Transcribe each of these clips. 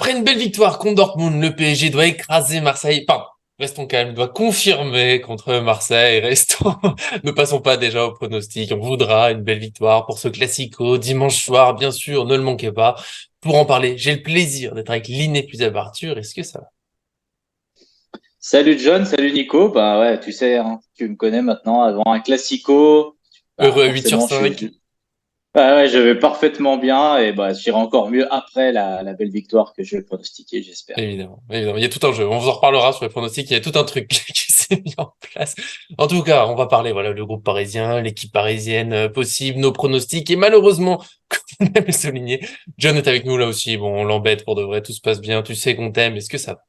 Après une belle victoire contre Dortmund, le PSG doit écraser Marseille. Enfin, restons calmes, doit confirmer contre Marseille. Restons, ne passons pas déjà au pronostic. On voudra une belle victoire pour ce Classico dimanche soir, bien sûr, ne le manquez pas. Pour en parler, j'ai le plaisir d'être avec l'inépuisable Arthur. Est-ce que ça va? Salut John, salut Nico. Bah ouais, tu sais, hein, tu me connais maintenant. Avant un classico, bah Heureux à 8 sur forcément, 5. bah ouais, je vais parfaitement bien et bah j'irai encore mieux après la belle victoire que je vais pronostiquer, j'espère. Évidemment, évidemment. Il y a tout un jeu. On vous en reparlera sur les pronostics. Il y a tout un truc qui s'est mis en place. En tout cas, on va parler, voilà, le groupe parisien, l'équipe parisienne possible, nos pronostics. Et malheureusement, comme on aime le souligner, John est avec nous là aussi. Bon, on l'embête pour de vrai. Tout se passe bien. Tu sais qu'on t'aime. Est-ce que ça va?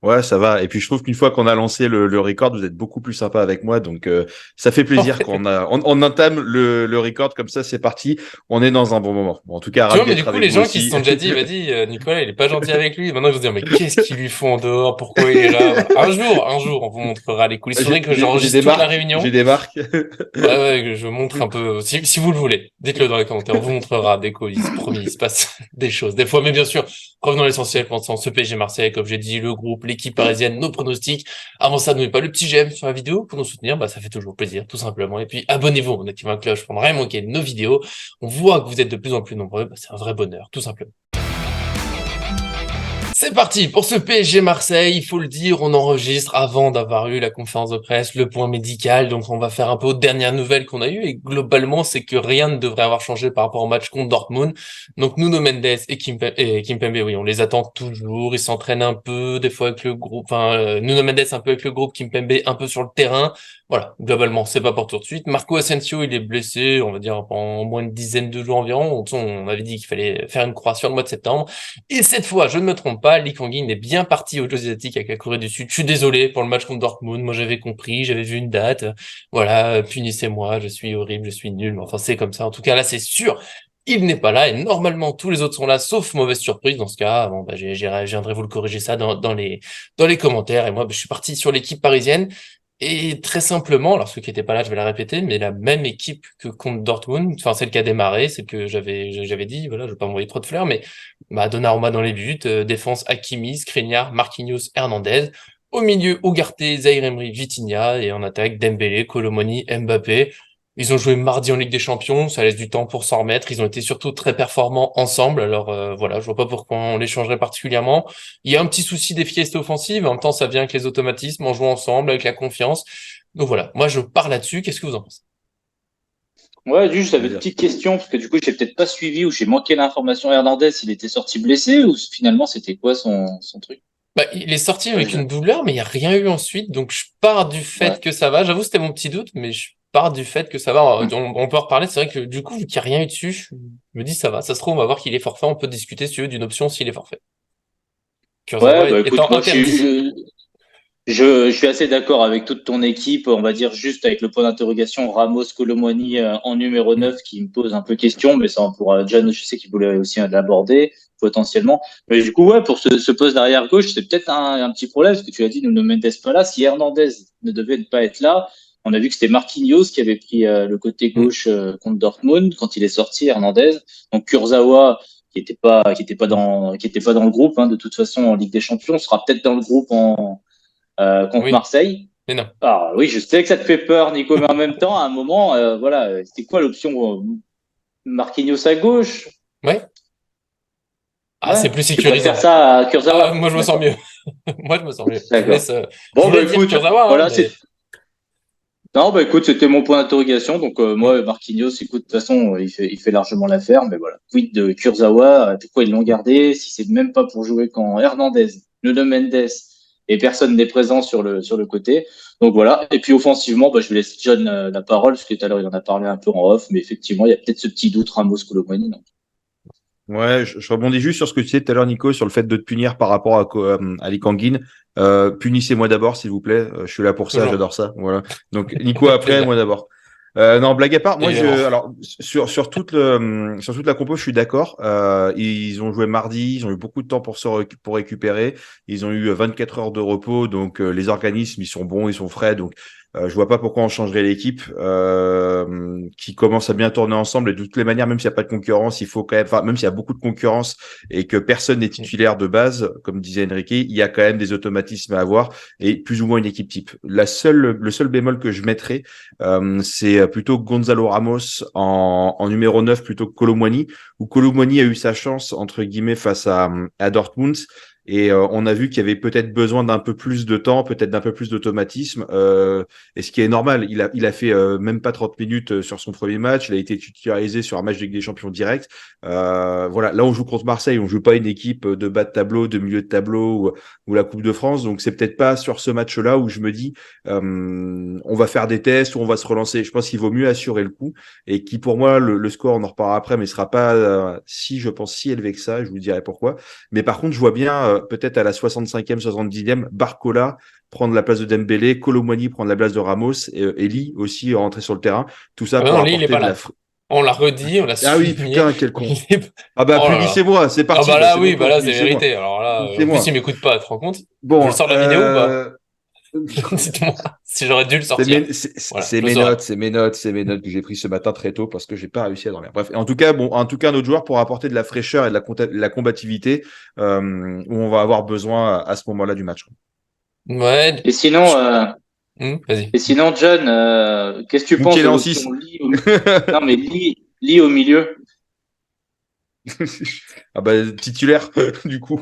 Ouais, ça va. Et puis je trouve qu'une fois qu'on a lancé le record, vous êtes beaucoup plus sympa avec moi. Donc ça fait plaisir qu'on entame le record comme ça. C'est parti. On est dans un bon moment. Bon, en tout cas, Tu ravi vois, mais du d'être coup, avec les vous gens qui se aussi. sont déjà dit, vas-y, Nicolas, il est pas gentil avec lui. Maintenant, ils vont se dire, mais qu'est-ce qu'ils lui font en dehors? Pourquoi il est là? Voilà. Un jour, on vous montrera les coulisses. Il faudrait que J'ai des j'enregistre toute la marques. réunion. J'ai des marques. Ouais, ouais, que je montre un peu, si vous le voulez, dites-le dans les commentaires, on vous montrera des coulisses, promis, il se passe des choses, des fois, mais bien sûr, revenons à l'essentiel, pensant ce PSG Marseille, comme j'ai dit, le groupe, l'équipe parisienne, nos pronostics. Avant ça, n'oubliez pas le petit j'aime sur la vidéo pour nous soutenir, bah, ça fait toujours plaisir, tout simplement. Et puis, abonnez-vous en activant la cloche pour ne rien manquer de nos vidéos. On voit que vous êtes de plus en plus nombreux, bah, c'est un vrai bonheur, tout simplement. C'est parti pour ce PSG Marseille, il faut le dire, on enregistre avant d'avoir eu la conférence de presse, le point médical, donc on va faire un peu aux dernières nouvelles qu'on a eues, et globalement c'est que rien ne devrait avoir changé par rapport au match contre Dortmund. Donc Nuno Mendes et Kimpembe, oui, on les attend toujours, ils s'entraînent un peu, des fois avec le groupe, enfin Nuno Mendes un peu avec le groupe, Kimpembe un peu sur le terrain. Voilà, globalement, c'est pas pour tout de suite. Marco Asensio, il est blessé, on va dire, pendant moins de dizaine de jours environ. On avait dit qu'il fallait faire une croix sur le mois de septembre. Et cette fois, je ne me trompe pas, Lee Kang-in est bien parti aux Jeux Asiatiques avec la Corée du Sud. Je suis désolé pour le match contre Dortmund. Moi, j'avais compris, j'avais vu une date. Voilà, punissez-moi, je suis horrible, je suis nul. Mais enfin, c'est comme ça. En tout cas, là, c'est sûr. Il n'est pas là et normalement tous les autres sont là, sauf mauvaise surprise. Dans ce cas, bon, bah, je viendrai vous le corriger ça dans les commentaires. Et moi, bah, je suis parti sur l'équipe parisienne. Et très simplement, alors ceux qui étaient pas là, je vais la répéter, mais la même équipe que contre Dortmund, enfin celle qui a démarré, celle que j'avais dit, voilà, je vais pas m'envoyer trop de fleurs, mais bah, Donnarumma dans les buts, défense Hakimi, Skriniar, Marquinhos, Hernandez, au milieu Ugarte, Zaïre Emery, Vitinha, et en attaque Dembélé, Colomoni, Mbappé. Ils ont joué mardi en Ligue des Champions, ça laisse du temps pour s'en remettre. Ils ont été surtout très performants ensemble. Alors voilà, je vois pas pourquoi on les changerait particulièrement. Il y a un petit souci d'efficacité offensive, en même temps ça vient avec les automatismes, en jouant ensemble, avec la confiance. Donc voilà, moi je pars là-dessus. Qu'est-ce que vous en pensez? Ouais, juste j'avais une petite question parce que du coup j'ai peut-être pas suivi ou j'ai manqué l'information. Hernandez, il était sorti blessé ou finalement c'était quoi son truc? Bah, il est sorti Ouais, avec une douleur, mais il n'y a rien eu ensuite. Donc, je pars du ouais. fait que ça va. J'avoue, c'était mon petit doute, mais je pars du fait que ça va. On peut en reparler. C'est vrai que du coup, vu qu'il n'y a rien eu dessus, je me dis ça va. Ça se trouve, on va voir qu'il est forfait. On peut discuter, si tu veux, d'une option s'il est forfait. Ouais, Kurzawa bah écoute, étant moi interdit. je suis assez d'accord avec toute ton équipe, on va dire juste avec le point d'interrogation Ramos Colomwani en numéro Hmm. 9 qui me pose un peu question, mais ça on pourra, John, je sais qu'il voulait aussi l'aborder potentiellement. Mais du coup, ouais, pour ce poste d'arrière gauche, c'est peut-être un petit problème, parce que tu as dit, Nuno Mendes pas là. Si Hernandez ne devait pas être là, on a vu que c'était Marquinhos qui avait pris le côté Hmm. gauche contre Dortmund quand il est sorti, Hernandez. Donc Kurzawa, qui était pas dans le groupe, hein, de toute façon en Ligue des Champions, sera peut-être dans le groupe contre Oui, Marseille. mais non. Ah oui, je sais que ça te fait peur, Nico, mais en même temps, à un moment, voilà, c'était quoi l'option Marquinhos à gauche? Ouais. Ah, c'est Ouais, plus tu préfères sécurisant. ça à Ah, Kurzawa? moi, je me sens D'accord, mieux. Moi, je me sens mieux. Je vous d'accord. laisse. Je Bon, bah voulais dire écoute, Kurzawa, hein, voilà, c'est. mais Non, bah écoute, c'était mon point d'interrogation. Donc hmm. moi, Marquinhos, écoute, de toute façon, il fait largement l'affaire, mais voilà. Quid de Kurzawa? Pourquoi ils l'ont gardé? Si c'est même pas pour jouer quand Hernandez, Nuno Mendes et personne n'est présent sur le côté. Donc voilà. Et puis offensivement, bah, je vais laisser John la parole, parce que tout à l'heure il en a parlé un peu en off, mais effectivement, il y a peut-être ce petit doute Ramos Colomani. Ouais, je rebondis juste sur ce que tu disais tout à l'heure, Nico, sur le fait de te punir par rapport à Lee Kang-in. Punissez-moi d'abord, s'il vous plaît. Je suis là pour ça, Toujours. j'adore ça. Voilà. Donc, Nico Avec après, plaisir. moi d'abord. Non, blague à part, moi, Évidemment. alors, sur toute la compo, je suis d'accord. Ils ont joué mardi, ils ont eu beaucoup de temps pour récupérer. Ils ont eu 24 heures de repos, donc les organismes, ils sont bons, ils sont frais. Donc, Je vois pas pourquoi on changerait l'équipe qui commence à bien tourner ensemble. Et de toutes les manières, même s'il n'y a pas de concurrence, il faut quand même, enfin, même s'il y a beaucoup de concurrence et que personne n'est titulaire de base, comme disait Enrique, il y a quand même des automatismes à avoir et plus ou moins une équipe type. Le seul bémol que je mettrais, c'est plutôt Gonzalo Ramos en numéro 9 plutôt que Kolo Muani, où Kolo Muani a eu sa chance, entre guillemets, face à Dortmund. Et on a vu qu'il y avait peut-être besoin d'un peu plus de temps, peut-être d'un peu plus d'automatisme. Et ce qui est normal, il a fait même pas 30 minutes sur son premier match. Il a été titularisé sur un match de Ligue des Champions direct. Voilà, là on joue contre Marseille, on joue pas une équipe de bas de tableau, de milieu de tableau ou la Coupe de France. Donc c'est peut-être pas sur ce match-là où je me dis on va faire des tests ou on va se relancer. Je pense qu'il vaut mieux assurer le coup et qui pour moi le score on en reparlera après, mais sera pas je pense si élevé que ça. Je vous dirai pourquoi. Mais par contre je vois bien peut-être à la 65e, 70e, Barcola prendre la place de Dembélé, Kolo Muani prendre la place de Ramos, et Lee aussi rentrer sur le terrain. Tout ça pour non, lui, il est apporter pas de la... là. On l'a redit, on l'a Ah oui, souligné. putain, quel con. Il est- Ah bah, Oh là là. punissez-moi, c'est Ah parti, bah bah, là, c'est mon oui, bah tour, là, c'est punissez-moi. vérité. Alors là, en plus, Punissez-moi. il m'écoute pas, tu te rends compte? Je le Bon, sors de la vidéo ou pas? Dites-moi si j'aurais dû le c'est sortir. Voilà, je le saurais. c'est mes notes que j'ai prises ce matin très tôt parce que j'ai pas réussi à dormir. Bref, en tout cas, un autre joueur pour apporter de la fraîcheur et de la combativité où on va avoir besoin à ce moment-là du match. Ouais. Et sinon, Vas-y. John, qu'est-ce que tu penses Moukielé de en l'option 6. Lee Non, mais Lee au milieu. Ah bah, titulaire, du coup.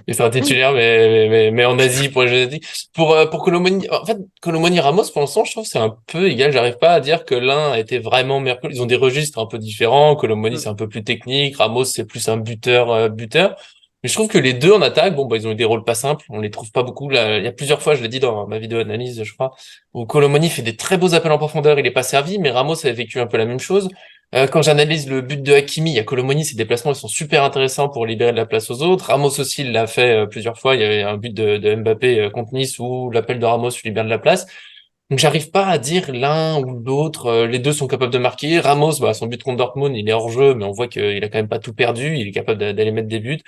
Il sera titulaire, mais en Asie pour les Jeux Asiatiques. Pour Colomoni, en fait, Colomoni Ramos, pour l'instant, je trouve que c'est un peu égal. J'arrive pas à dire que l'un a été vraiment meilleur que l'autre. Ils ont des registres un peu différents. Colomoni, c'est un peu plus technique. Ramos, c'est plus un buteur. Mais je trouve que les deux en attaque, bon, bah, ils ont eu des rôles pas simples. On les trouve pas beaucoup. Là, il y a plusieurs fois, je l'ai dit dans ma vidéo analyse, je crois, où Colomoni fait des très beaux appels en profondeur. Il est pas servi, mais Ramos a vécu un peu la même chose. Quand j'analyse le but de Hakimi, il y a Colomoni, ses déplacements ils sont super intéressants pour libérer de la place aux autres. Ramos aussi il l'a fait plusieurs fois. Il y avait un but de Mbappé contre Nice où l'appel de Ramos libère de la place. Donc j'arrive pas à dire l'un ou l'autre. Les deux sont capables de marquer. Ramos, bah, son but contre Dortmund, il est hors jeu, mais on voit qu'il a quand même pas tout perdu. Il est capable d'aller mettre des buts.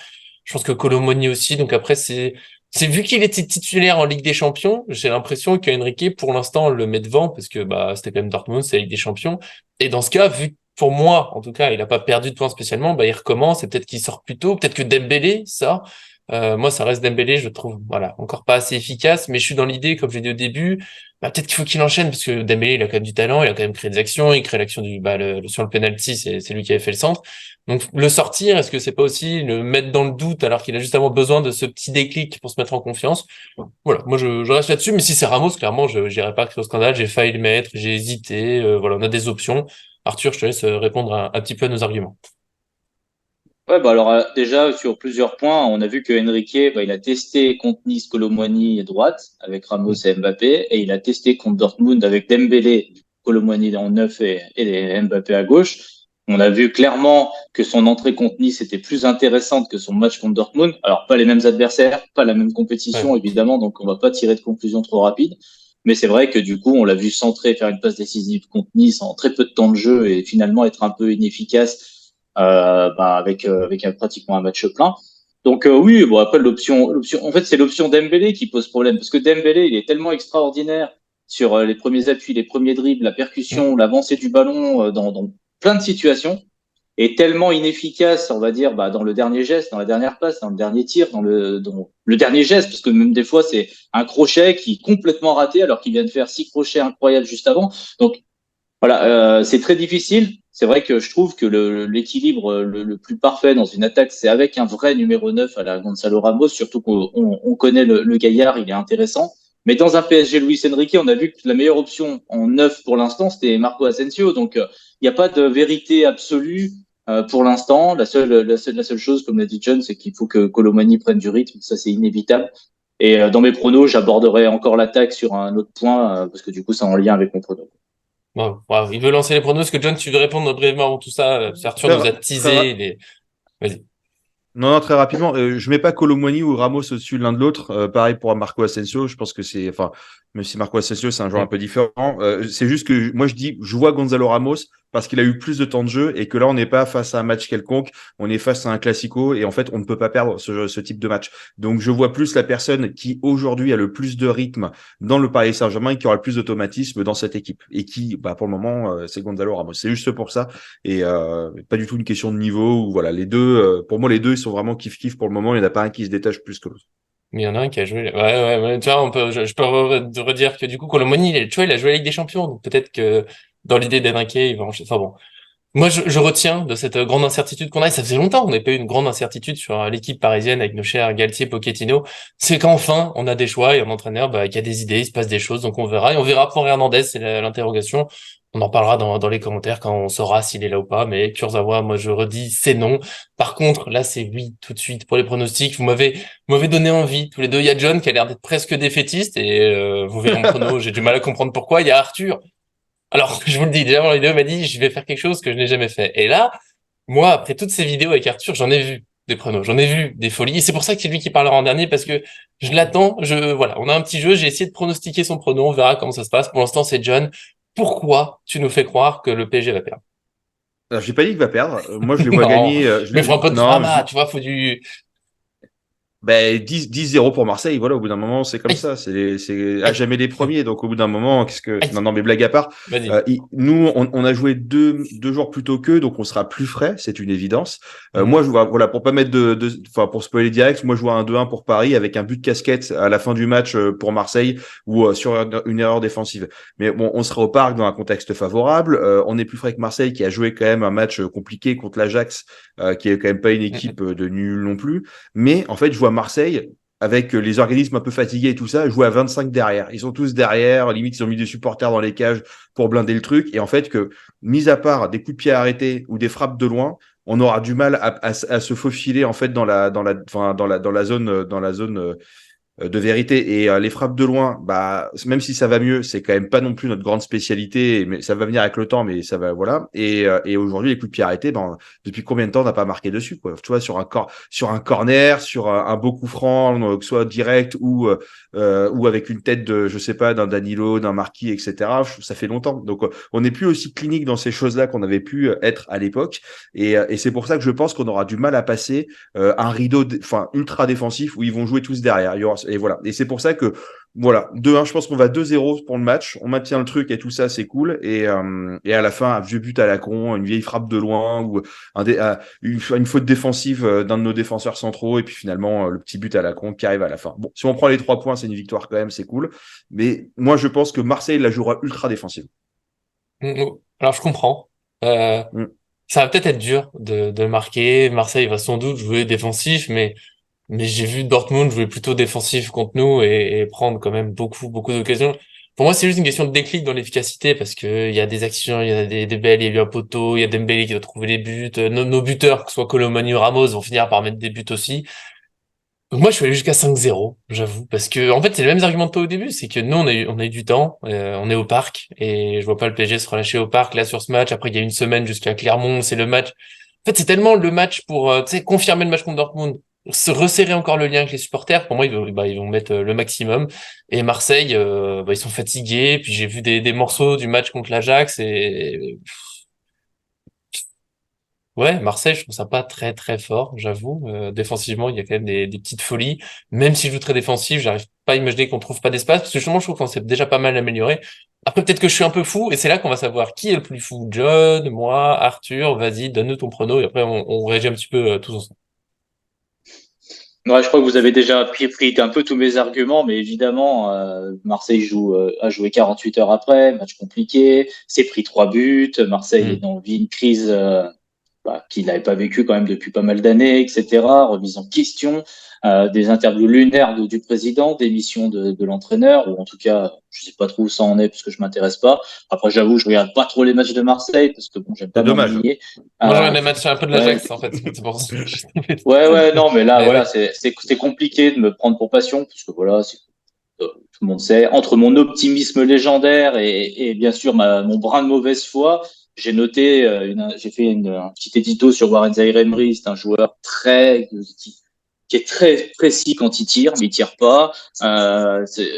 Je pense que Colomoni aussi. Donc après c'est vu qu'il était titulaire en Ligue des Champions, j'ai l'impression qu'Enrique pour l'instant le met devant parce que bah c'était quand même Dortmund, c'est la Ligue des Champions. Et dans ce cas, vu que pour moi, en tout cas, il a pas perdu de points spécialement, bah il recommence et peut-être qu'il sort plus tôt, peut-être que Dembélé sort. Moi, ça reste Dembélé, je trouve, voilà, encore pas assez efficace, mais je suis dans l'idée, comme j'ai dit au début, bah, peut-être qu'il faut qu'il enchaîne, parce que Dembélé, il a quand même du talent, il a quand même créé des actions, il crée l'action sur le penalty, c'est lui qui avait fait le centre. Donc, le sortir, est-ce que c'est pas aussi le mettre dans le doute, alors qu'il a justement besoin de ce petit déclic pour se mettre en confiance? Voilà, moi, je reste là-dessus, mais si c'est Ramos, clairement, je n'irai pas créer au scandale, j'ai failli le mettre, j'ai hésité, voilà, on a des options. Arthur, je te laisse répondre un petit peu à nos arguments. Ouais, bah alors déjà sur plusieurs points, on a vu que Enrique, bah, il a testé contre Nice, Kolo Muani à droite avec Ramos et Mbappé, et il a testé contre Dortmund avec Dembélé, Kolo Muani en neuf et Mbappé à gauche. On a vu clairement que son entrée contre Nice était plus intéressante que son match contre Dortmund. Alors pas les mêmes adversaires, pas la même compétition Ouais. évidemment, donc on va pas tirer de conclusion trop rapide. Mais c'est vrai que du coup, on l'a vu centrer, faire une passe décisive contre Nice en très peu de temps de jeu et finalement être un peu inefficace avec pratiquement un match plein. Donc oui, bon après l'option, en fait c'est l'option Dembélé qui pose problème parce que Dembélé il est tellement extraordinaire sur les premiers appuis, les premiers dribbles, la percussion, Mm. l'avancée du ballon dans plein de situations et tellement inefficace, on va dire, bah, dans le dernier geste, dans la dernière passe, dans le dernier tir, dans le dernier geste, parce que même des fois c'est un crochet qui est complètement raté alors qu'il vient de faire 6 crochets incroyables juste avant. Donc voilà, c'est très difficile. C'est vrai que je trouve que l'équilibre le plus parfait dans une attaque, c'est avec un vrai numéro 9 à la Gonzalo Ramos, surtout qu'on connaît le gaillard, il est intéressant. Mais dans un PSG Luis Enrique, on a vu que la meilleure option en 9 pour l'instant, c'était Marco Asensio. Donc, il n'y a pas de vérité absolue pour l'instant. La seule chose, comme l'a dit John, c'est qu'il faut que Colomani prenne du rythme. Ça, c'est inévitable. Et dans mes pronos, j'aborderai encore l'attaque sur un autre point, parce que du coup, c'est en lien avec mon prono. Wow, wow. Il veut lancer les pronos. Est-ce que John, tu veux répondre brièvement avant tout ça? Parce que Arthur Très, nous a très, teasé Vas-y. Non, non, très rapidement, je mets pas Kolo Muani ou Ramos au-dessus de l'un de l'autre. Pareil pour Marco Asensio, je pense que c'est, enfin, même si Marco Asensio c'est un joueur un Mm. peu différent, c'est juste que moi je dis, je vois Gonzalo Ramos parce qu'il a eu plus de temps de jeu et que là, on n'est pas face à un match quelconque, on est face à un classico et en fait, on ne peut pas perdre ce type de match. Donc, je vois plus la personne qui aujourd'hui a le plus de rythme dans le Paris Saint-Germain et qui aura le plus d'automatisme dans cette équipe et qui, pour le moment, c'est Gonzalo Ramos. C'est juste pour ça et pas du tout une question de niveau ou voilà, les deux, pour moi, les deux, ils sont vraiment kiff-kiff pour le moment. Il n'y en a pas un qui se détache plus que l'autre. Mais il y en a un qui a joué. Ouais. Tu vois, je peux redire que du coup, Colomoni, tu vois, il a joué la Ligue des Champions. Donc peut-être que dans l'idée d'Enrique, il va enchaîner. Enfin bon. Moi, je retiens de cette grande incertitude qu'on a, et ça faisait longtemps qu'on n'avait pas eu une grande incertitude sur l'équipe parisienne avec nos chers Galtier, Pochettino, c'est qu'enfin, on a des choix et un entraîneur, qui a des idées, il se passe des choses, donc on verra. Et on verra pour Hernandez, c'est l'interrogation. On en parlera dans les commentaires quand on saura s'il est là ou pas, mais Kurzawa, moi, je redis, c'est non. Par contre, là, c'est oui, tout de suite, pour les pronostics. Vous m'avez donné envie, tous les deux. Il y a John qui a l'air d'être presque défaitiste, et vous verrez mon prono, j'ai du mal à comprendre pourquoi. Il y a Arthur. Alors, je vous le dis, déjà, avant la vidéo, il m'a dit, je vais faire quelque chose que je n'ai jamais fait. Et là, moi, après toutes ces vidéos avec Arthur, j'en ai vu des pronos, j'en ai vu des folies. Et c'est pour ça que c'est lui qui parlera en dernier, parce que je l'attends, voilà, on a un petit jeu, j'ai essayé de pronostiquer son prono, on verra comment ça se passe. Pour l'instant, c'est John. Pourquoi tu nous fais croire que le PSG va perdre? Alors, j'ai pas dit qu'il va perdre. Moi, je les vois Non, gagner. mais faut un peu de Non, drama, tu vois, faut du... 10-0 pour Marseille, voilà, au bout d'un moment, c'est comme Aïe, ça, c'est à aïe, jamais les premiers, donc au bout d'un moment, aïe, non, mais blague à part, vas-y. nous, on a joué deux jours plus tôt qu'eux, donc on sera plus frais, c'est une évidence. Moi, Mhm. je vois, voilà, pour pas mettre enfin, pour spoiler direct, moi, je vois un 2-1 pour Paris avec un but de casquette à la fin du match pour Marseille ou sur une erreur défensive. Mais bon, on sera au parc dans un contexte favorable, on est plus frais que Marseille qui a joué quand même un match compliqué contre l'Ajax, qui est quand même pas une Mhm. équipe de nul non plus. Mais en fait, je vois Marseille avec les organismes un peu fatigués et tout ça, jouer à 25 derrière. Ils sont tous derrière, limite ils ont mis des supporters dans les cages pour blinder le truc. Et en fait que, mis à part des coups de pied arrêtés ou des frappes de loin, on aura du mal à se faufiler en fait dans la zone de vérité. Et les frappes de loin, même si ça va mieux, c'est quand même pas non plus notre grande spécialité, mais ça va venir avec le temps, mais ça va, voilà. Et aujourd'hui, les coups de pied arrêtés, depuis combien de temps on n'a pas marqué dessus, quoi. Tu vois, sur un corner, sur un beau coup franc, que ce soit direct ou avec une tête de, je sais pas, d'un Danilo, d'un Marquis, etc. Ça fait longtemps. Donc, on n'est plus aussi clinique dans ces choses-là qu'on avait pu être à l'époque. Et c'est pour ça que je pense qu'on aura du mal à passer un rideau, enfin, ultra défensif où ils vont jouer tous derrière. Et voilà. Et c'est pour ça que, voilà, 2-1, je pense qu'on va 2-0 pour le match. On maintient le truc et tout ça, c'est cool. Et à la fin, un vieux but à la con, une vieille frappe de loin ou une faute défensive d'un de nos défenseurs centraux. Et puis finalement, le petit but à la con qui arrive à la fin. Bon, si on prend les 3 points, c'est une victoire quand même, c'est cool. Mais moi, je pense que Marseille la jouera ultra défensive. Alors, je comprends. Euh, Mm. Ça va peut-être être dur de marquer. Marseille va sans doute jouer défensif, mais j'ai vu Dortmund jouer plutôt défensif contre nous et prendre quand même beaucoup d'occasions. Pour moi, c'est juste une question de déclic dans l'efficacité parce que il y a des actions, il y a des belles, il y a eu un poteau, il y a Dembélé qui doit trouver les buts. Nos buteurs, que ce soit Colomani ou Ramos, vont finir par mettre des buts aussi. Donc moi, je suis allé jusqu'à 5-0, j'avoue, parce que en fait, c'est les mêmes arguments que toi au début, c'est que nous, on a eu du temps, on est au parc et je vois pas le PSG se relâcher au parc là sur ce match. Après, il y a une semaine jusqu'à Clermont, c'est le match. En fait, c'est tellement le match pour, tu sais, confirmer le match contre Dortmund, se resserrer encore le lien avec les supporters. Pour moi, ils vont mettre le maximum. Et Marseille, ils sont fatigués. Puis j'ai vu des morceaux du match contre l'Ajax et ouais, Marseille, je trouve ça pas très fort, j'avoue. Défensivement, il y a quand même des petites folies. Même si je joue très défensif, j'arrive pas à imaginer qu'on trouve pas d'espace, parce que justement, je trouve qu'on s'est déjà pas mal amélioré. Après, peut-être que je suis un peu fou, et c'est là qu'on va savoir qui est le plus fou. John, moi, Arthur, vas-y, donne-nous ton prono, et après, on réagit un petit peu tous ensemble. Ouais, je crois que vous avez déjà pris un peu tous mes arguments, mais évidemment, Marseille a joué 48 heures après, match compliqué, s'est pris 3 buts, Marseille vit une crise qu'il n'avait pas vécu quand même depuis pas mal d'années, etc. Remise en question, des interviews lunaires du président, démission de l'entraîneur, ou en tout cas, je sais pas trop où ça en est parce que je m'intéresse pas. Après, j'avoue, je regarde pas trop les matchs de Marseille parce que bon, j'aime C'est pas dommage. m'ennuyer. Moi, j'aurais Euh, aimé match un peu de ouais, l'Ajax, en fait. C'est pour ça. ouais, non, mais là, Mais voilà, oui. c'est compliqué de me prendre pour passion parce que voilà, tout le monde sait. Entre mon optimisme légendaire et bien sûr mon brin de mauvaise foi, j'ai fait un petit édito sur Warren Zaïre Emery. C'est un joueur qui est très précis quand il tire, mais il tire pas.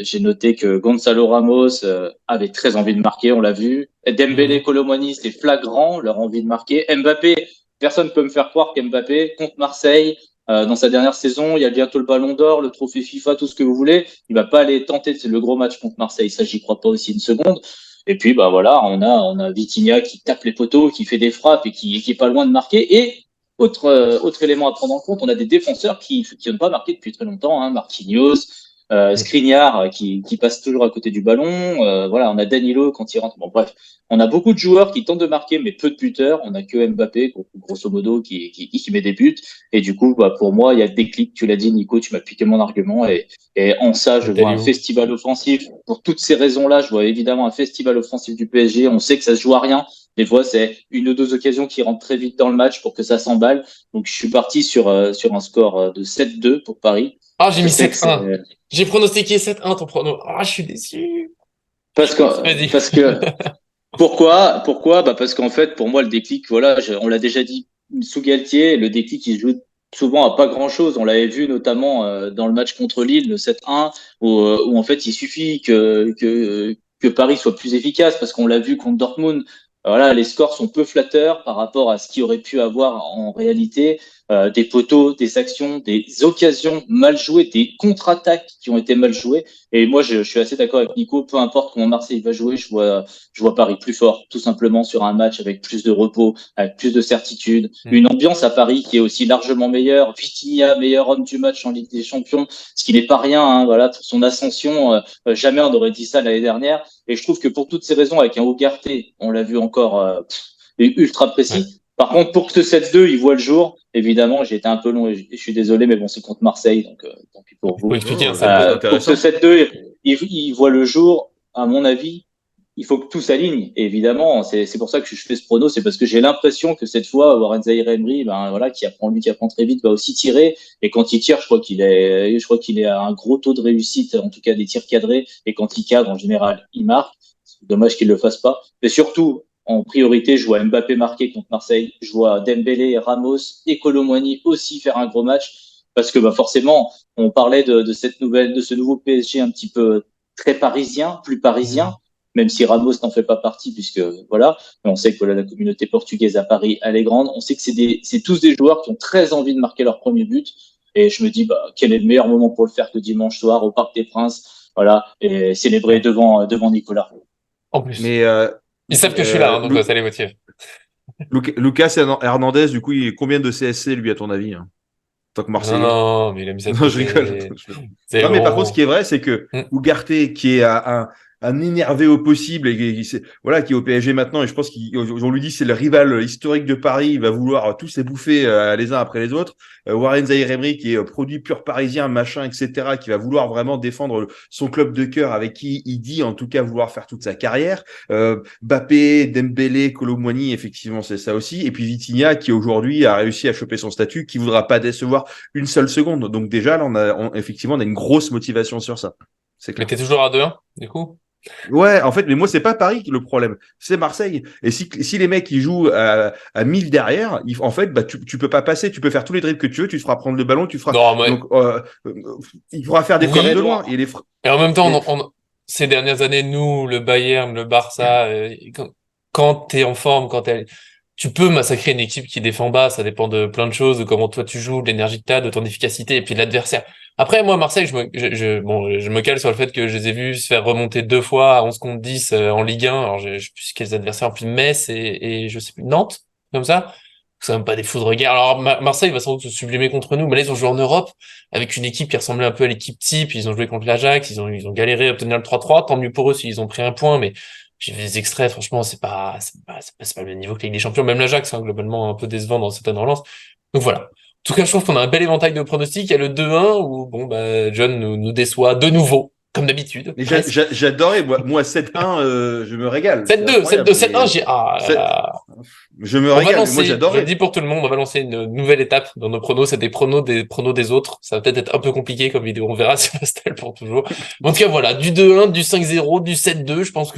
J'ai noté que Gonzalo Ramos avait très envie de marquer, on l'a vu. Dembélé, Kolo Muani, c'est flagrant leur envie de marquer. Mbappé, personne peut me faire croire qu'Mbappé contre Marseille dans sa dernière saison, il y a bientôt le Ballon d'Or, le trophée FIFA, tout ce que vous voulez. Il va pas aller tenter le gros match contre Marseille, ça j'y crois pas aussi une seconde. Et puis bah voilà, on a Vitinha qui tape les poteaux, qui fait des frappes et qui est pas loin de marquer. Et autre élément à prendre en compte, on a des défenseurs qui n'ont pas marqué depuis très longtemps, hein, Marquinhos, Skriniar qui passe toujours à côté du ballon. Voilà, on a Danilo quand il rentre. Bon bref, on a beaucoup de joueurs qui tentent de marquer, mais peu de buteurs. On a que Mbappé, grosso modo, qui met des buts. Et du coup, bah, pour moi, il y a le déclic. Tu l'as dit, Nico, tu m'as piqué mon argument. Et en ça, je vois un festival offensif. Pour toutes ces raisons-là, je vois évidemment un festival offensif du PSG. On sait que ça se joue à rien. Des fois, c'est une ou deux occasions qui rentrent très vite dans le match pour que ça s'emballe. Donc, je suis parti sur un score de 7-2 pour Paris. Ah, j'ai mis 7-1. J'ai pronostiqué 7-1 ton prono. Ah, je suis déçu. Parce que pourquoi? Bah parce qu'en fait, pour moi, le déclic, voilà, on l'a déjà dit sous Galtier, le déclic, il se joue souvent à pas grand-chose. On l'avait vu notamment dans le match contre Lille, le 7-1, où en fait, il suffit que Paris soit plus efficace, parce qu'on l'a vu contre Dortmund. Voilà, les scores sont peu flatteurs par rapport à ce qu'il aurait pu avoir en réalité. Des poteaux, des actions, des occasions mal jouées, des contre-attaques qui ont été mal jouées. Et moi, je suis assez d'accord avec Nico. Peu importe comment Marseille va jouer, je vois Paris plus fort, tout simplement sur un match avec plus de repos, avec plus de certitude. Une ambiance à Paris qui est aussi largement meilleure. Vitinha, meilleur homme du match en Ligue des Champions, ce qui n'est pas rien, hein, voilà, pour son ascension. Jamais on aurait dit ça l'année dernière. Et je trouve que pour toutes ces raisons, avec un Ougarté, on l'a vu encore ultra précis. Ouais. Par contre, pour que ce 7-2, il voit le jour, évidemment, j'ai été un peu long et je suis désolé, mais bon, c'est contre Marseille, donc tant pis pour vous. Faut expliquer, pour que ce 7-2, il voit le jour, à mon avis, il faut que tout s'aligne. Et évidemment, c'est pour ça que je fais ce prono, c'est parce que j'ai l'impression que cette fois, Warren Zaïre-Emery, ben voilà, qui apprend très vite, va aussi tirer. Et quand il tire, je crois qu'il est à un gros taux de réussite, en tout cas des tirs cadrés. Et quand il cadre, en général, il marque. C'est dommage qu'il le fasse pas. Mais surtout, en priorité, je vois Mbappé marquer contre Marseille. Je vois Dembélé, Ramos et Kolo Muani aussi faire un gros match. Parce que bah forcément, on parlait de ce nouveau PSG un petit peu très parisien, plus parisien, même si Ramos n'en fait pas partie, puisque voilà. Mais on sait que la communauté portugaise à Paris, elle est grande. On sait que c'est tous des joueurs qui ont très envie de marquer leur premier but. Et je me dis, bah, quel est le meilleur moment pour le faire que dimanche soir au Parc des Princes, voilà, et célébrer devant Nicolas. En plus. Mais ils savent que je suis là, hein, donc ça les motive. Lucas Hernandez, du coup, il est combien de CSC, lui, à ton avis, hein, en tant que Marseillais? Non, mais il a mis ça. Non, je rigole. Non, mais par contre, ce qui est vrai, c'est que Ougarté, qui est un énervé au possible et voilà, qui est au PSG maintenant, et je pense qu'on lui dit c'est le rival historique de Paris, il va vouloir tous les bouffer les uns après les autres. Warren Zaïre-Emery, qui est produit pur parisien, machin, etc., qui va vouloir vraiment défendre son club de cœur, avec qui il dit en tout cas vouloir faire toute sa carrière. Mbappé, Dembélé, Kolo Muani, effectivement, c'est ça aussi. Et puis Vitinha, qui aujourd'hui a réussi à choper son statut, qui voudra pas décevoir une seule seconde. Donc déjà, là, effectivement, on a une grosse motivation sur ça. C'est clair. Mais t'es toujours à 2-1, du coup? Ouais, en fait, mais moi, c'est pas Paris le problème, c'est Marseille. Et si les mecs ils jouent à 1000 derrière, en fait, bah tu peux pas passer, tu peux faire tous les dribbles que tu veux, tu te feras prendre le ballon, tu feras. Non, mais... Donc, il faudra faire des frappes de loin. Et en même temps, ces dernières années, nous, le Bayern, le Barça, quand t'es en forme, tu peux massacrer une équipe qui défend bas, ça dépend de plein de choses, de comment toi tu joues, de l'énergie que t'as, de ton efficacité, et puis de l'adversaire. Après, moi, Marseille, je me cale sur le fait que je les ai vus se faire remonter 2 fois à 11 contre 10 en Ligue 1. Alors, je sais plus quels adversaires, puis Metz et je sais plus, Nantes, comme ça. C'est même pas des fous de regard. Alors, Marseille va sans doute se sublimer contre nous, mais là, ils ont joué en Europe avec une équipe qui ressemblait un peu à l'équipe type. Ils ont joué contre l'Ajax, ils ont galéré à obtenir le 3-3. Tant mieux pour eux s'ils ont pris un point, mais j'ai vu des extraits, franchement, c'est pas le même niveau que la Ligue des Champions. Même l'Ajax, hein, globalement, un peu décevant dans certaines relances. Donc voilà. En tout cas, je trouve qu'on a un bel éventail de pronostics. Il y a le 2-1 où, bon, bah, John nous déçoit de nouveau, comme d'habitude. J'adorais, moi 7-1, je me régale. 7-2, 7-1, je me régale, moi j'adorais. Je le dis pour tout le monde, on va lancer une nouvelle étape dans nos pronos, c'est des pronos des autres. Ça va peut-être être un peu compliqué comme vidéo, on verra si ça reste pour toujours. Mais en tout cas, voilà, du 2-1, du 5-0, du 7-2, je pense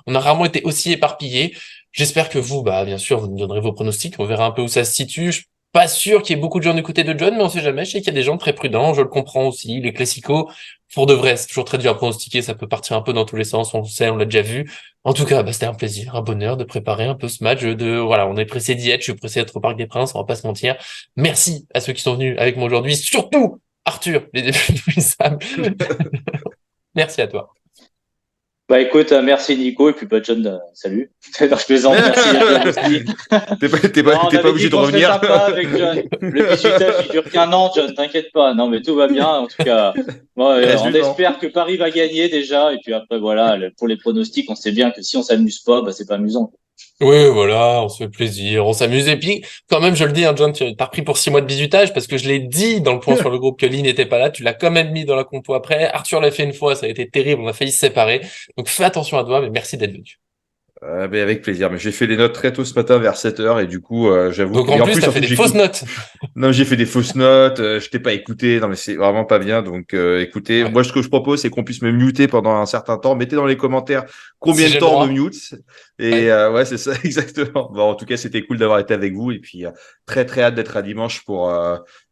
on a rarement été aussi éparpillés. J'espère que vous, bah, bien sûr, vous nous donnerez vos pronostics, on verra un peu où ça se situe. Pas sûr qu'il y ait beaucoup de gens du côté de John, mais on sait jamais. Je sais qu'il y a des gens très prudents, je le comprends aussi. Les classicos, pour de vrai, c'est toujours très dur à pronostiquer, ça peut partir un peu dans tous les sens, on le sait, on l'a déjà vu. En tout cas, c'était un plaisir, un bonheur de préparer un peu ce match voilà, on est pressé d'y être, je suis pressé d'être au Parc des Princes, on va pas se mentir. Merci à ceux qui sont venus avec moi aujourd'hui, surtout Arthur, les débuts de Wissam. Merci à toi. Bah écoute, merci Nico, et puis bah John, salut. Non, je plaisante, merci à John aussi. Non, on T'es pas avait obligé dit de qu'on serait revenir. sympa avec John. Le bisutage, il dure qu'un an, John, t'inquiète pas. Non, mais tout va bien. En tout cas, bon, Il reste on du temps. espère que Paris va gagner déjà. Et puis après, voilà, pour les pronostics, on sait bien que si on s'amuse pas, bah c'est pas amusant. Oui, voilà, on se fait plaisir, on s'amuse. Et puis, quand même, je le dis, hein, John, t'as repris pour 6 mois de bisutage parce que je l'ai dit dans le point sur le groupe que Lee n'était pas là. Tu l'as quand même mis dans la compo après. Arthur l'a fait une fois, ça a été terrible, on a failli se séparer. Donc fais attention à toi, mais merci d'être venu. Mais avec plaisir. Mais j'ai fait les notes très tôt ce matin vers 7h et du coup, j'avoue Donc que... Et en en plus, plus, t'as fait surtout que des fausses notes. Non, j'ai fait des fausses notes, je t'ai pas écouté, non mais c'est vraiment pas bien. Donc écoutez, Ouais, moi ce que je propose c'est qu'on puisse me muter pendant un certain temps. Mettez dans les commentaires si combien de j'ai le temps on me droit. mute. Et Ouais, ouais, c'est ça exactement. Bon, en tout cas, c'était cool d'avoir été avec vous et puis très très hâte d'être à dimanche pour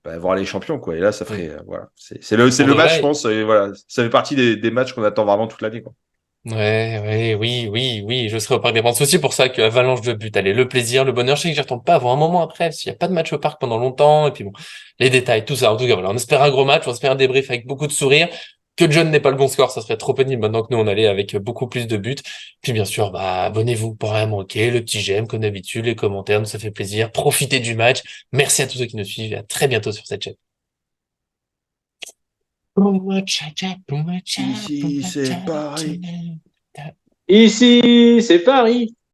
voir les champions quoi. Et là, ça ferait oui. voilà, c'est Pour le de match, je vrai. pense. Et voilà, ça fait partie des matchs qu'on attend vraiment toute l'année quoi. Ouais, ouais, oui, je serai au Parc des Princes. C'est aussi pour ça que Avalanche de but, allez, le plaisir, le bonheur, je sais que j'y retourne pas avant un moment après, parce qu'il y a pas de match au parc pendant longtemps, et puis bon, les détails, tout ça. En tout cas, voilà, on espère un gros match, on espère un débrief avec beaucoup de sourires. Que John n'ait pas le bon score, ça serait trop pénible maintenant que nous on allait avec beaucoup plus de buts. Puis bien sûr, abonnez-vous pour rien manquer, le petit j'aime comme d'habitude, les commentaires, nous ça fait plaisir. Profitez du match. Merci à tous ceux qui nous suivent et à très bientôt sur cette chaîne. Ici, c'est Paris. Ici, c'est Paris.